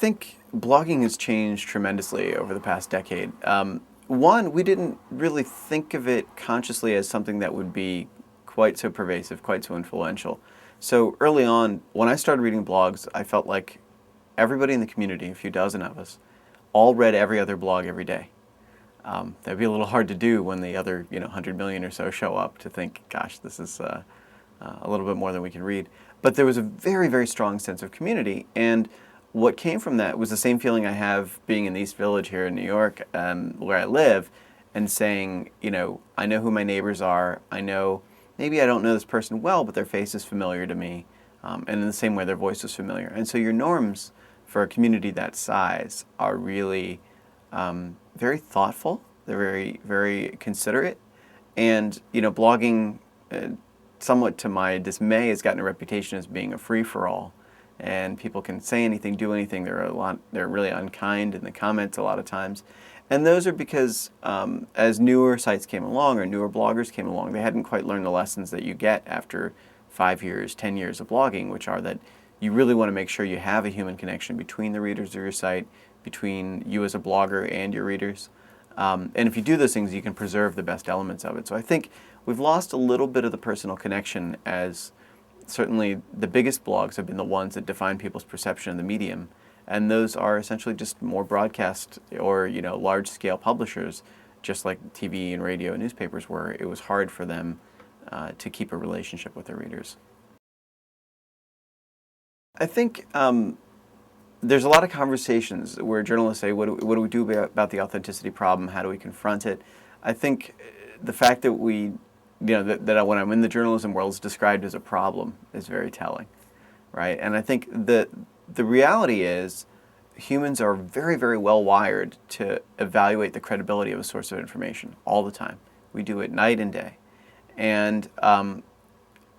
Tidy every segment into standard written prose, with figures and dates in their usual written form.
think blogging has changed tremendously over the past decade. One, we didn't really think of it consciously as something that would be quite so pervasive, quite so influential. So early on, when I started reading blogs, I felt like everybody in the community, a few dozen of us, all read every other blog every day. That'd be a little hard to do when the other, 100 million or so show up to think, gosh, this is a little bit more than we can read. But there was a very, very strong sense of community, and what came from that was the same feeling I have being in the East Village here in New York, where I live, and saying, I know who my neighbors are. I know, maybe I don't know this person well, but their face is familiar to me, and in the same way their voice is familiar. And so your norms for a community that size are really very thoughtful. They're very, very considerate. And, blogging, somewhat to my dismay, has gotten a reputation as being a free-for-all. And people can say anything, do anything. They're really unkind in the comments a lot of times. And those are because as newer sites came along or newer bloggers came along, they hadn't quite learned the lessons that you get after 5 years, 10 years of blogging, which are that you really want to make sure you have a human connection between the readers of your site, between you as a blogger and your readers. And if you do those things, you can preserve the best elements of it. So I think we've lost a little bit of the personal connection, as certainly the biggest blogs have been the ones that define people's perception of the medium. And those are essentially just more broadcast or, large-scale publishers, just like TV and radio and newspapers were. It was hard for them to keep a relationship with their readers. I think there's a lot of conversations where journalists say, what do we do about the authenticity problem? How do we confront it? I think the fact that that when I'm in the journalism world is described as a problem is very telling, right? And I think the reality is humans are very, very well wired to evaluate the credibility of a source of information all the time. We do it night and day. And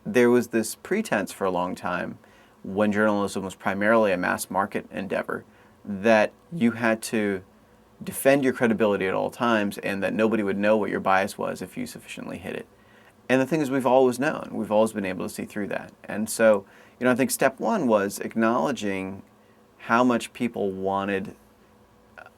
there was this pretense for a long time, when journalism was primarily a mass market endeavor, that you had to defend your credibility at all times and that nobody would know what your bias was if you sufficiently hid it. And the thing is, we've always known. We've always been able to see through that. And so, I think step one was acknowledging how much people wanted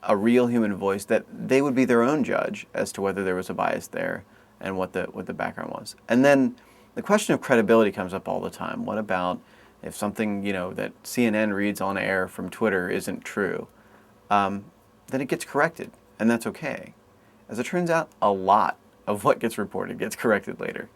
a real human voice, that they would be their own judge as to whether there was a bias there and what the background was. And then the question of credibility comes up all the time. What about if something, that CNN reads on air from Twitter isn't true? Then it gets corrected, and that's okay. As it turns out, a lot of what gets reported gets corrected later.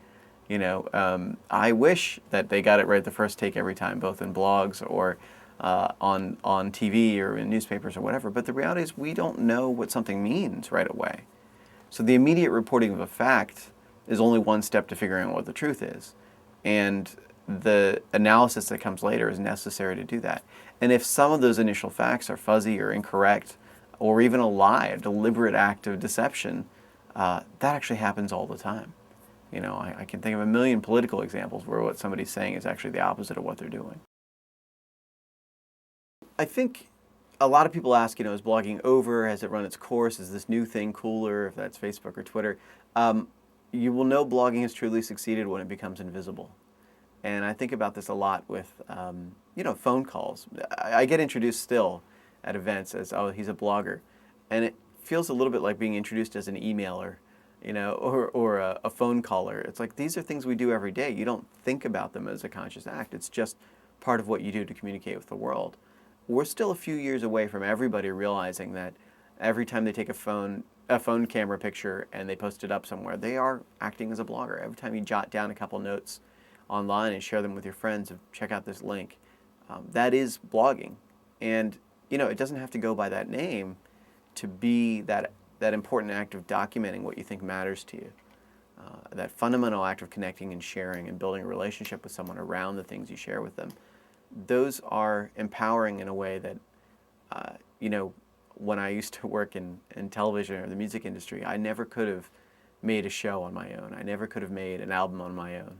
I wish that they got it right the first take every time, both in blogs or on TV or in newspapers or whatever. But the reality is we don't know what something means right away. So the immediate reporting of a fact is only one step to figuring out what the truth is. And the analysis that comes later is necessary to do that. And if some of those initial facts are fuzzy or incorrect, or even a lie, a deliberate act of deception, that actually happens all the time. I can think of a million political examples where what somebody's saying is actually the opposite of what they're doing. I think a lot of people ask, is blogging over? Has it run its course? Is this new thing cooler, if that's Facebook or Twitter? You will know blogging has truly succeeded when it becomes invisible. And I think about this a lot with, phone calls. I get introduced still at events as, oh, he's a blogger. And it feels a little bit like being introduced as an emailer, or a phone caller. It's like, these are things we do every day. You don't think about them as a conscious act. It's just part of what you do to communicate with the world. We're still a few years away from everybody realizing that every time they take a phone camera picture and they post it up somewhere, they are acting as a blogger. Every time you jot down a couple notes online and share them with your friends, check out this link, that is blogging. And it doesn't have to go by that name to be that important act of documenting what you think matters to you. That fundamental act of connecting and sharing and building a relationship with someone around the things you share with them. Those are empowering in a way that, when I used to work in television or the music industry, I never could have made a show on my own. I never could have made an album on my own.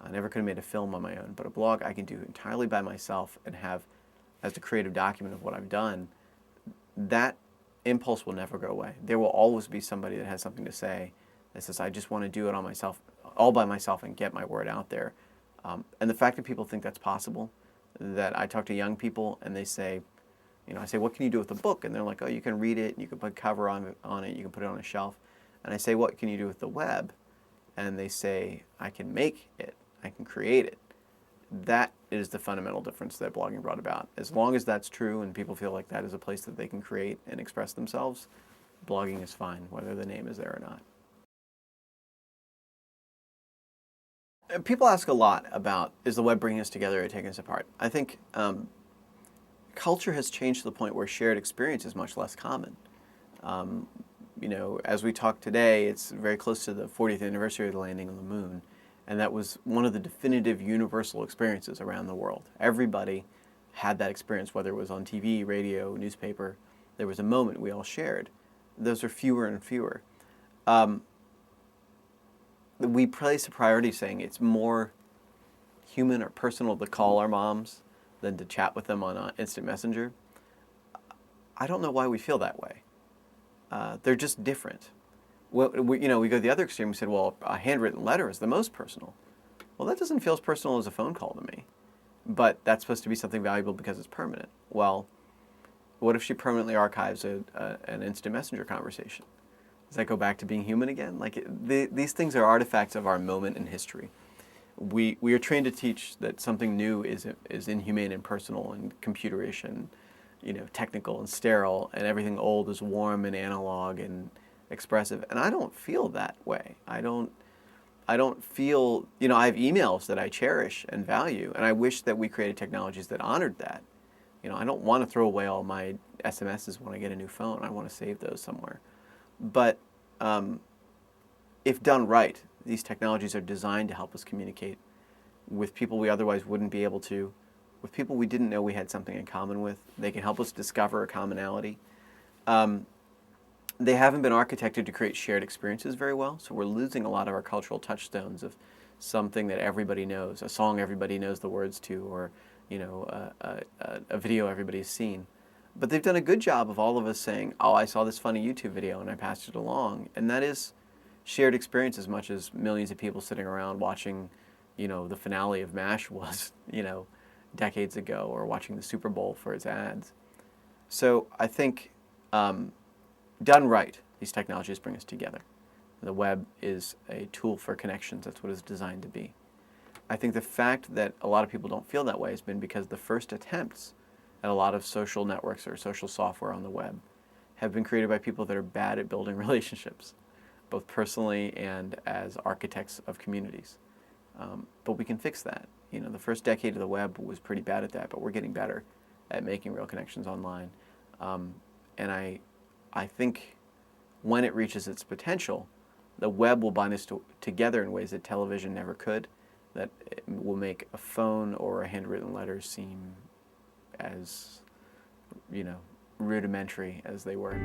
I never could have made a film on my own. But a blog I can do entirely by myself and have as a creative document of what I've done. That impulse will never go away. There will always be somebody that has something to say that says, I just want to do it all by myself and get my word out there. And the fact that people think that's possible, that I talk to young people and they say, I say, what can you do with the book? And they're like, oh, you can read it, you can put a cover on it, you can put it on a shelf. And I say, what can you do with the web? And they say, I can make it, I can create it. That is the fundamental difference that blogging brought about. As long as that's true and people feel like that is a place that they can create and express themselves, blogging is fine, whether the name is there or not. People ask a lot about, is the web bringing us together or taking us apart? I think culture has changed to the point where shared experience is much less common. As we talk today, it's very close to the 40th anniversary of the landing on the moon, and that was one of the definitive universal experiences around the world. Everybody had that experience, whether it was on TV, radio, newspaper. There was a moment we all shared. Those are fewer and fewer. We place a priority saying it's more human or personal to call our moms than to chat with them on instant messenger. I don't know why we feel that way. They're just different. Well, we go the other extreme. We said, well, a handwritten letter is the most personal. Well, that doesn't feel as personal as a phone call to me. But that's supposed to be something valuable because it's permanent. Well, what if she permanently archives an instant messenger conversation? Does that go back to being human again? These things are artifacts of our moment in history. We are trained to teach that something new is inhumane and personal and computerish and technical and sterile, and everything old is warm and analog and expressive. And I don't feel that way. I don't feel, I have emails that I cherish and value, and I wish that we created technologies that honored that. I don't want to throw away all my SMSs when I get a new phone. I want to save those somewhere. But if done right, these technologies are designed to help us communicate with people we otherwise wouldn't be able to, with people we didn't know we had something in common with. They can help us discover a commonality. They haven't been architected to create shared experiences very well, so we're losing a lot of our cultural touchstones of something that everybody knows, a song everybody knows the words to, or a video everybody's seen. But they've done a good job of all of us saying, oh, I saw this funny YouTube video and I passed it along. And that is shared experience as much as millions of people sitting around watching, the finale of MASH was, decades ago, or watching the Super Bowl for its ads. So I think done right, these technologies bring us together. The web is a tool for connections. That's what it's designed to be. I think the fact that a lot of people don't feel that way has been because the first attempts at a lot of social networks or social software on the web have been created by people that are bad at building relationships, both personally and as architects of communities. But we can fix that. The first decade of the web was pretty bad at that, but we're getting better at making real connections online. And I think when it reaches its potential, the web will bind us together in ways that television never could, that will make a phone or a handwritten letter seem as, rudimentary as they were.